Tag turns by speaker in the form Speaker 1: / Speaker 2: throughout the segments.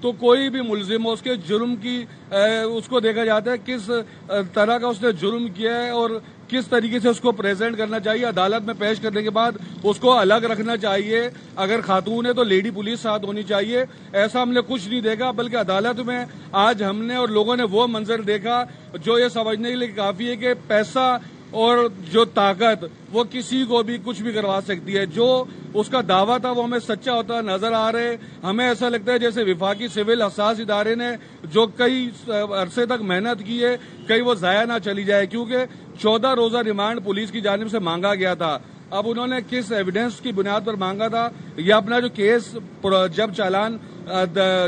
Speaker 1: تو کوئی بھی ملزم ہو اس کے جرم کی اس کو دیکھا جاتا ہے کس طرح کا اس نے جرم کیا ہے اور کس طریقے سے اس کو پریزنٹ کرنا چاہیے. عدالت میں پیش کرنے کے بعد اس کو الگ رکھنا چاہیے. اگر خاتون ہے تو لیڈی پولیس ساتھ ہونی چاہیے. ایسا ہم نے کچھ نہیں دیکھا, بلکہ عدالت میں آج ہم نے اور لوگوں نے وہ منظر دیکھا جو یہ سمجھنے کے لیے کافی ہے کہ پیسہ اور جو طاقت وہ کسی کو بھی کچھ بھی کروا سکتی ہے. جو اس کا دعویٰ تھا وہ ہمیں سچا ہوتا نظر آ رہے. ہمیں ایسا لگتا ہے جیسے وفاقی سول حساس ادارے نے جو کئی عرصے تک محنت کی ہے کہیں وہ ضائع نہ چلی جائے, کیونکہ 14 روزہ ریمانڈ پولیس کی جانب سے مانگا گیا تھا. اب انہوں نے کس ایویڈنس کی بنیاد پر مانگا تھا یا اپنا جو کیس جب چالان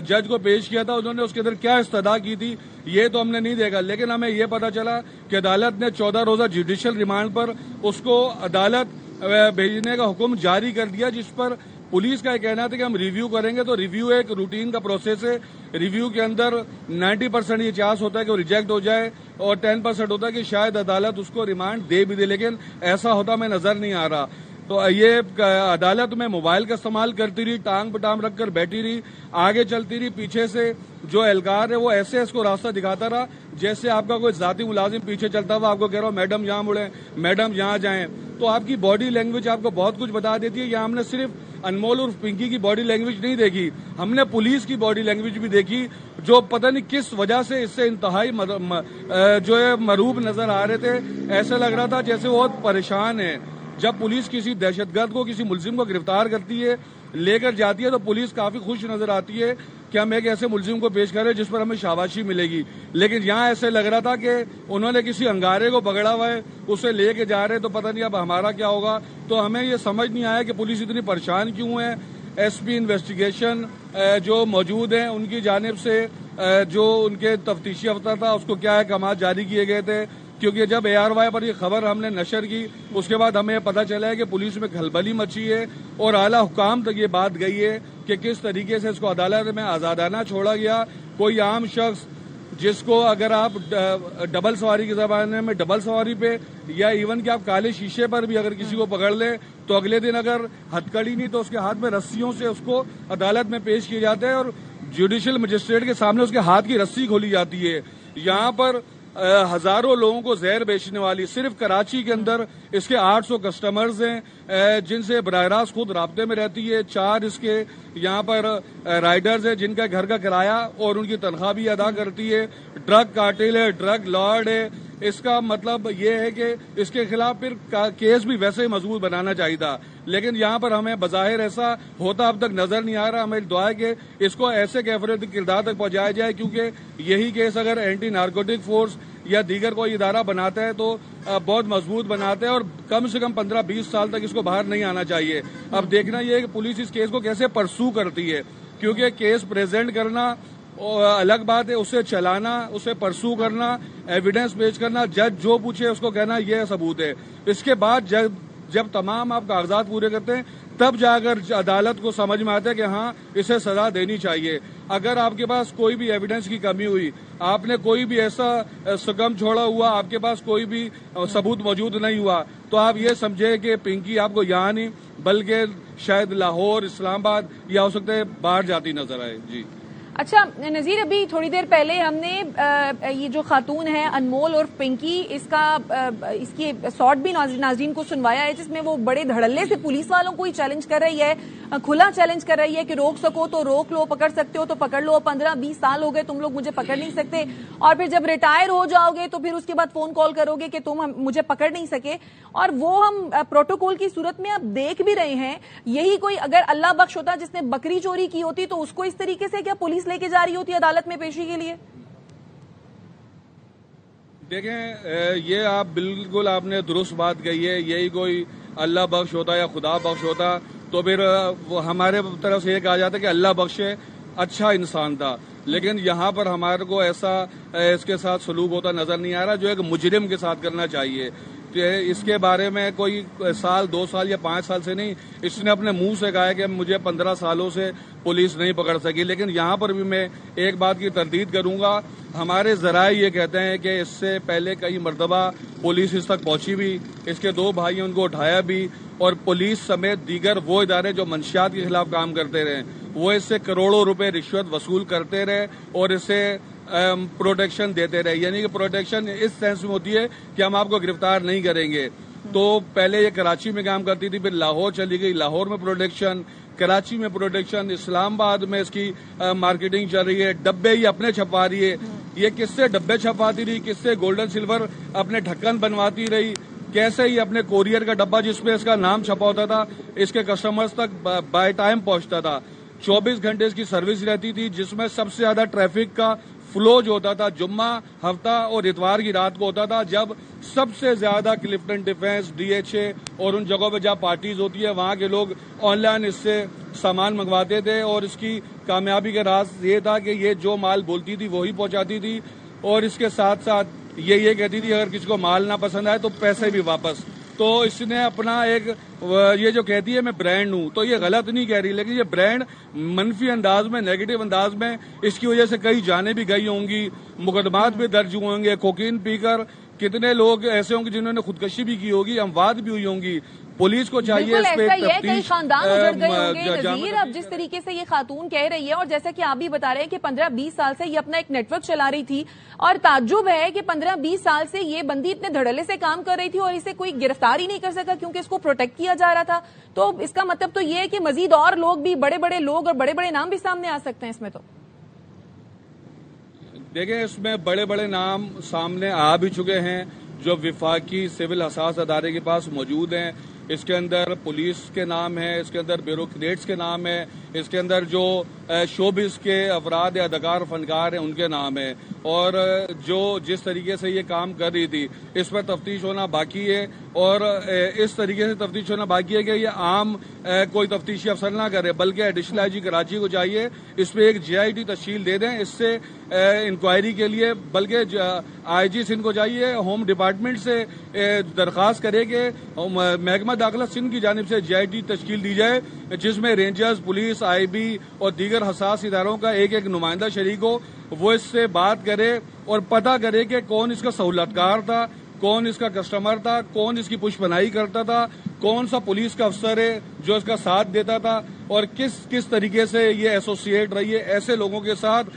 Speaker 1: جج کو پیش کیا تھا انہوں نے اس کے اندر کیا استدعا کی تھی یہ تو ہم نے نہیں دیکھا. لیکن ہمیں یہ پتا چلا کہ عدالت نے 14 روزہ جوڈیشل ریمانڈ پر اس کو عدالت بھیجنے کا حکم جاری کر دیا, جس پر پولیس کا یہ کہنا تھا کہ ہم ریویو کریں گے. تو ریویو ایک روٹین کا پروسیس ہے. ریویو کے اندر 90% یہ چانس ہوتا ہے کہ وہ ریجیکٹ ہو جائے اور 10% ہوتا ہے کہ شاید عدالت اس کو ریمانڈ دے بھی دے, لیکن ایسا ہوتا ہمیں نظر نہیں آ رہا. تو یہ عدالت میں موبائل کا استعمال کرتی رہی, ٹانگ پٹام رکھ کر بیٹھی رہی, آگے چلتی رہی, پیچھے سے جو اہلکار ہے وہ ایسے اس کو راستہ دکھاتا رہا جیسے آپ کا کوئی ذاتی ملازم پیچھے چلتا ہوا آپ کو کہہ رہا ہو میڈم یہاں مڑیں, میڈم یہاں جائیں. تو آپ کی باڈی لینگویج آپ کو بہت کچھ بتا دیتی ہے. یہاں ہم نے صرف انمول اور پنکی کی باڈی لینگویج نہیں دیکھی, ہم نے پولیس کی باڈی لینگویج بھی دیکھی جو پتہ نہیں کس وجہ سے اس سے انتہائی جو ہے مروب نظر آ رہے تھے. ایسا لگ رہا تھا جیسے وہ بہت پریشان ہے. جب پولیس کسی دہشت گرد کو کسی ملزم کو گرفتار کرتی ہے لے کر جاتی ہے تو پولیس کافی خوش نظر آتی ہے کہ ہم ایک ایسے ملزم کو پیش کریں جس پر ہمیں شاباشی ملے گی. لیکن یہاں ایسے لگ رہا تھا کہ انہوں نے کسی انگارے کو پکڑا ہوا ہے اسے لے کے جا رہے تو پتہ نہیں اب ہمارا کیا ہوگا. تو ہمیں یہ سمجھ نہیں آیا کہ پولیس اتنی پریشان کیوں ہے. ایس پی انویسٹیگیشن جو موجود ہیں ان کی جانب سے جو ان کے تفتیشی افسر تھا اس کو کیا احکامات جاری کیے گئے تھے, کیونکہ جب ARY پر یہ خبر ہم نے نشر کی اس کے بعد ہمیں پتہ چلا ہے کہ پولیس میں کھلبلی مچی ہے اور اعلیٰ حکام تک یہ بات گئی ہے کہ کس طریقے سے اس کو عدالت میں آزادانہ چھوڑا گیا. کوئی عام شخص جس کو اگر آپ ڈبل سواری کے زمانے میں ڈبل سواری پہ یا ایون کہ آپ کالے شیشے پر بھی اگر کسی کو پکڑ لیں تو اگلے دن اگر ہتھکڑی نہیں تو اس کے ہاتھ میں رسیوں سے اس کو عدالت میں پیش کیا جاتا ہے اور جوڈیشل مجسٹریٹ کے سامنے اس کے ہاتھ کی رسی کھولی جاتی ہے. یہاں پر ہزاروں لوگوں کو زہر بیچنے والی صرف کراچی کے اندر اس کے 800 کسٹمرز ہیں جن سے براہ راست خود رابطے میں رہتی ہے. 4 اس کے یہاں پر رائڈرز ہیں جن کا گھر کا کرایہ اور ان کی تنخواہ بھی ادا کرتی ہے. ڈرگ کارٹل ہے, ڈرگ لارڈ ہے. اس کا مطلب یہ ہے کہ اس کے خلاف پھر کیس بھی ویسے ہی مضبوط بنانا چاہیے تھا, لیکن یہاں پر ہمیں بظاہر ایسا ہوتا اب تک نظر نہیں آ رہا. ہمیں دعا ہے کہ اس کو ایسے کیفیت کردار تک پہنچایا جائے, کیونکہ یہی کیس اگر اینٹی نارکوٹک فورس یا دیگر کوئی ادارہ بناتا ہے تو بہت مضبوط بناتا ہے اور کم سے کم 15-20 سال تک اس کو باہر نہیں آنا چاہیے. اب دیکھنا یہ ہے کہ پولیس اس کیس کو کیسے پرسو کرتی ہے, کیونکہ کیس پریزنٹ کرنا الگ بات ہے, اسے چلانا, اسے پرسو کرنا, ایویڈنس پیش کرنا, جج جو پوچھے اس کو کہنا یہ ثبوت ہے. اس کے بعد جب تمام آپ کاغذات پورے کرتے ہیں تب جا کر عدالت کو سمجھ میں آتا ہے کہ ہاں اسے سزا دینی چاہیے. اگر آپ کے پاس کوئی بھی ایویڈنس کی کمی ہوئی, آپ نے کوئی بھی ایسا سکم چھوڑا ہوا, آپ کے پاس کوئی بھی ثبوت موجود نہیں ہوا, تو آپ یہ سمجھے کہ پنکی آپ کو یہاں نہیں بلکہ شاید لاہور, اسلام آباد یا ہو سکتا ہے باہر جاتی نظر آئے. جی
Speaker 2: اچھا نذیر, ابھی تھوڑی دیر پہلے ہم نے یہ جو خاتون ہے انمول اور پنکی اس کی سارٹ بھی ناظرین کو سنوایا ہے, جس میں وہ بڑے دھڑلے سے پولیس والوں کو ہی چیلنج کر رہی ہے, کھلا چیلنج کر رہی ہے کہ روک سکو تو روک لو, پکڑ سکتے ہو تو پکڑ لو, 15-20 سال ہو گئے تم لوگ مجھے پکڑ نہیں سکتے, اور پھر جب ریٹائر ہو جاؤ گے تو پھر اس کے بعد فون کال کرو گے کہ تم مجھے پکڑ نہیں سکے. اور وہ ہم پروٹوکول کی صورت میں اب دیکھ بھی رہے ہیں. یہی کوئی اگر اللہ بخش ہوتا جس نے بکری چوری کی ہوتی تو اس کو اس طریقے سے کیا پولیس لے کے جا رہی ہوتی عدالت میں پیشی کے لیے؟
Speaker 1: دیکھیں یہ آپ بالکل آپ نے درست بات کہی ہے. یہی کوئی اللہ بخش ہوتا یا خدا بخش ہوتا تو پھر ہمارے طرف سے یہ کہا جاتا ہے کہ اللہ بخشے اچھا انسان تھا. لیکن یہاں پر ہمارے کو ایسا اس کے ساتھ سلوک ہوتا نظر نہیں آ رہا جو ایک مجرم کے ساتھ کرنا چاہیے. اس کے بارے میں کوئی 2 سال یا 5 سال سے نہیں, اس نے اپنے منہ سے کہا ہے کہ مجھے 15 سالوں سے پولیس نہیں پکڑ سکی. لیکن یہاں پر بھی میں ایک بات کی تردید کروں گا, ہمارے ذرائع یہ کہتے ہیں کہ اس سے پہلے کئی مرتبہ پولیس اس تک پہنچی بھی, اس کے 2 بھائی ان کو اٹھایا بھی, اور پولیس سمیت دیگر وہ ادارے جو منشیات کے خلاف کام کرتے رہے وہ اس سے کروڑوں روپے رشوت وصول کرتے رہے اور اسے پروٹیکشن دیتے رہے. یعنی کہ پروٹیکشن اس سینس میں ہوتی ہے کہ ہم آپ کو گرفتار نہیں کریں گے. تو پہلے یہ کراچی میں کام کرتی تھی, پھر لاہور چلی گئی, لاہور میں پروٹیکشن, کراچی میں پروٹیکشن, اسلام آباد میں اس کی مارکیٹنگ چل رہی ہے, ڈبے یہ اپنے چھپا رہی ہے. یہ کس سے ڈبے چھپاتی رہی, کس سے گولڈن سلور اپنے ڈھکن بنواتی رہی, کیسے ہی اپنے کوریئر کا ڈبہ جس پہ اس کا نام چھپا ہوتا تھا اس کے کسٹمرز تک بائی ٹائم پہنچتا تھا. 24 گھنٹے اس کی سروس رہتی تھی, جس میں سب سے زیادہ ٹریفک کا فلو جو ہوتا تھا جمعہ, ہفتہ اور اتوار کی رات کو ہوتا تھا, جب سب سے زیادہ کلفٹن ڈیفینس, DHA اور ان جگہوں پہ جہاں پارٹیز ہوتی ہے وہاں کے لوگ آن لائن اس سے سامان منگواتے تھے. اور اس کی کامیابی کا راز یہ تھا کہ یہ جو مال بولتی تھی وہی پہنچاتی تھی, اور اس کے ساتھ ساتھ یہ کہتی تھی اگر کسی کو مال نہ پسند آئے تو پیسے بھی واپس. تو اس نے اپنا ایک یہ جو کہتی ہے میں برانڈ ہوں, تو یہ غلط نہیں کہہ رہی, لیکن یہ برانڈ منفی انداز میں, نیگیٹو انداز میں, اس کی وجہ سے کئی جانیں بھی گئی ہوں گی, مقدمات بھی درج ہوئے ہوں گے. کوکین پی کر کتنے لوگ ایسے ہوں گے جنہوں نے خودکشی بھی کی ہوگی, اموات بھی ہوئی ہوں گی. پولیس کو چاہیے اس پہ
Speaker 2: کئی خاندان اجڑ گئے ہوں گے. نذیر, اب جس طریقے سے یہ خاتون کہہ رہی ہے, اور جیسا کہ آپ بھی بتا رہے ہیں کہ 15-20 سال سے یہ اپنا ایک نیٹ ورک چلا رہی تھی, اور تعجب ہے کہ 15-20 سال سے یہ بندی اتنے دھڑلے سے کام کر رہی تھی اور اسے کوئی گرفتار ہی نہیں کر سکا کیونکہ اس کو پروٹیکٹ کیا جا رہا تھا. تو اس کا مطلب تو یہ ہے کہ مزید اور لوگ بھی, بڑے بڑے لوگ اور بڑے بڑے نام بھی سامنے آ سکتے ہیں اس میں. تو
Speaker 1: دیکھیں اس میں بڑے بڑے نام سامنے آ بھی چکے ہیں جو وفاقی سول حساس ادارے کے پاس موجود ہیں. اس کے اندر پولیس کے نام ہیں, اس کے اندر بیوروکریٹس کے نام ہیں, اس کے اندر جو شوبز کے افراد یا اداکار فنکار ہیں ان کے نام ہیں, اور جو جس طریقے سے یہ کام کر رہی تھی اس پر تفتیش ہونا باقی ہے. اور اس طریقے سے تفتیش ہونا باقی ہے کہ یہ عام کوئی تفتیشی افسر نہ کرے, بلکہ ایڈیشنل IG کراچی کو چاہیے اس پہ ایک GIT تشکیل دے دیں اس سے انکوائری کے لیے, بلکہ IG سندھ کو چاہیے ہوم ڈپارٹمنٹ سے درخواست کرے کہ محکمہ داخلہ سندھ کی جانب سے GIT تشکیل دی جائے جس میں رینجرز, پولیس, IB اور دیگر حساس اداروں کا ایک نمائندہ شریک ہو. وہ اس سے بات کرے اور پتہ کرے کہ کون اس کا سہولتکار تھا, کون اس کا کسٹمر تھا, کون اس کی پش پناہی کرتا تھا, کون سا پولیس کا افسر ہے جو اس کا ساتھ دیتا تھا, اور کس طریقے سے یہ ایسوسیٹ رہی ہے ایسے لوگوں کے ساتھ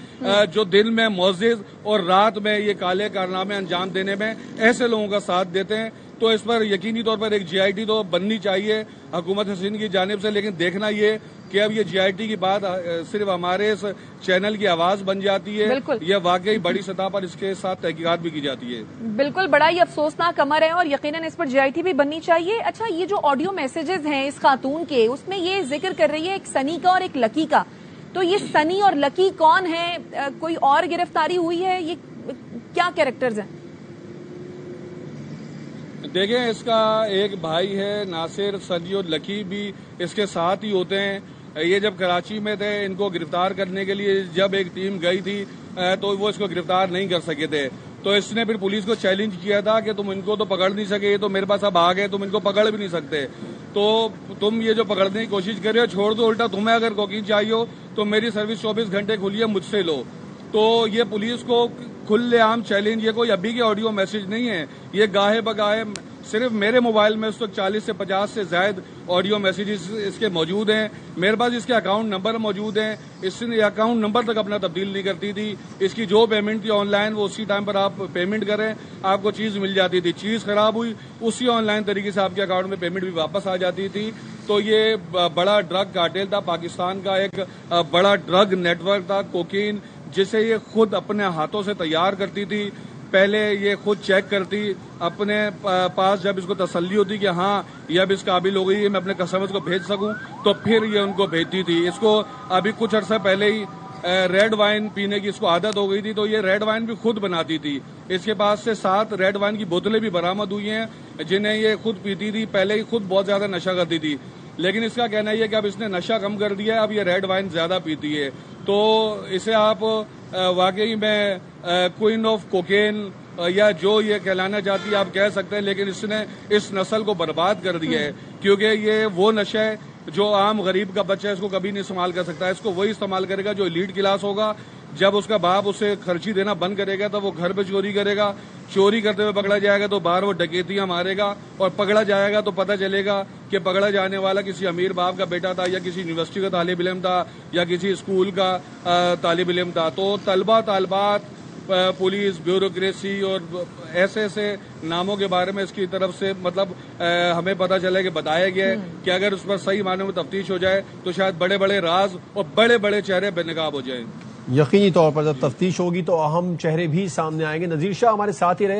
Speaker 1: جو دن میں معزز اور رات میں یہ کالے کارنامے انجام دینے میں ایسے لوگوں کا ساتھ دیتے ہیں. تو اس پر یقینی طور پر ایک GIT تو بننی چاہیے حکومت سندھ کی جانب سے, لیکن دیکھنا یہ کہ اب یہ GIT کی بات صرف ہمارے اس چینل کی آواز بن جاتی ہے, یہ واقعی بڑی سطح پر اس کے ساتھ تحقیقات بھی کی جاتی ہے.
Speaker 2: بالکل, بڑا ہی افسوسناک امر ہے اور یقیناً اس پر GIT بھی بننی چاہیے. اچھا, یہ جو آڈیو میسیجز ہیں اس خاتون کے, اس میں یہ ذکر کر رہی ہے ایک سنی کا اور ایک لکی کا. تو یہ سنی اور لکی کون ہے, کوئی اور گرفتاری ہوئی ہے, یہ کیا کیریکٹرز ہیں؟
Speaker 1: دیکھیں اس کا ایک بھائی ہے ناصر, سنی اور لکی بھی اس کے ساتھ ہی ہوتے ہیں. یہ جب کراچی میں تھے ان کو گرفتار کرنے کے لیے جب ایک ٹیم گئی تھی تو وہ اس کو گرفتار نہیں کر سکے تھے, تو اس نے پھر پولیس کو چیلنج کیا تھا کہ تم ان کو تو پکڑ نہیں سکے, یہ تو میرے پاس اب آ گئے, تم ان کو پکڑ بھی نہیں سکتے, تو تم یہ جو پکڑنے کی کوشش کر رہے ہو چھوڑ دو, الٹا تمہیں اگر کوکین چاہیے ہو تو میری سروس 24 گھنٹے کھلی ہے, مجھ سے لو. تو یہ پولیس کو کھلے عام چیلنج, یہ کوئی ابھی کے آڈیو میسج نہیں ہے, یہ گاہے بگاہے صرف میرے موبائل میں اس وقت 40 سے 50 سے زائد آڈیو میسیجز اس کے موجود ہیں. میرے پاس اس کے اکاؤنٹ نمبر موجود ہیں, اس نے اکاؤنٹ نمبر تک اپنا تبدیل نہیں کرتی تھی. اس کی جو پیمنٹ تھی آن لائن وہ اسی ٹائم پر آپ پیمنٹ کریں آپ کو چیز مل جاتی تھی, چیز خراب ہوئی اسی آن لائن طریقے سے آپ کے اکاؤنٹ میں پیمنٹ بھی واپس آ جاتی تھی. تو یہ بڑا ڈرگ کارٹیل تھا, پاکستان کا ایک بڑا ڈرگ نیٹ ورک تھا کوکین, جسے یہ خود اپنے ہاتھوں سے تیار کرتی تھی. پہلے یہ خود چیک کرتی اپنے پاس, جب اس کو تسلی ہوتی کہ ہاں یہ اب اس قابل ہو گئی ہے میں اپنے کسٹمرز کو بھیج سکوں تو پھر یہ ان کو بھیجتی تھی. اس کو ابھی کچھ عرصہ پہلے ہی ریڈ وائن پینے کی اس کو عادت ہو گئی تھی, تو یہ ریڈ وائن بھی خود بناتی تھی. اس کے پاس سے 7 ریڈ وائن کی بوتلیں بھی برآمد ہوئی ہیں جنہیں یہ خود پیتی تھی. پہلے ہی خود بہت زیادہ نشہ کرتی تھی, لیکن اس کا کہنا یہ کہ اب اس نے نشہ کم کر دیا ہے, اب یہ ریڈ وائن زیادہ پیتی ہے. تو اسے آپ واقعی میں کوئن آف کوکین یا جو یہ کہلانا چاہتی ہے آپ کہہ سکتے ہیں, لیکن اس نے اس نسل کو برباد کر دیا ہے, کیونکہ یہ وہ نشہ ہے جو عام غریب کا بچہ ہے اس کو کبھی نہیں استعمال کر سکتا ہے. اس کو وہی استعمال کرے گا جو ایلیٹ کلاس ہوگا, جب اس کا باپ اسے خرچی دینا بند کرے گا تو وہ گھر پہ چوری کرے گا، چوری کرتے ہوئے پکڑا جائے گا تو باہر وہ ڈکیتیاں مارے گا، اور پکڑا جائے گا تو پتہ چلے گا کہ پکڑا جانے والا کسی امیر باپ کا بیٹا تھا، یا کسی یونیورسٹی کا طالب علم تھا، یا کسی اسکول کا طالب علم تھا۔ تو طالبات پولیس، بیوروکریسی اور ایسے ناموں کے بارے میں اس کی طرف سے مطلب ہمیں پتہ چلے کہ بتایا گیا ہے کہ اگر اس پر صحیح معنوں میں تفتیش ہو جائے تو شاید بڑے بڑے راز اور بڑے بڑے چہرے بے نقاب ہو جائیں۔
Speaker 3: یقینی طور پر جب تفتیش ہوگی تو اہم چہرے بھی سامنے آئیں گے۔ نذیر شاہ ہمارے ساتھ ہی رہے۔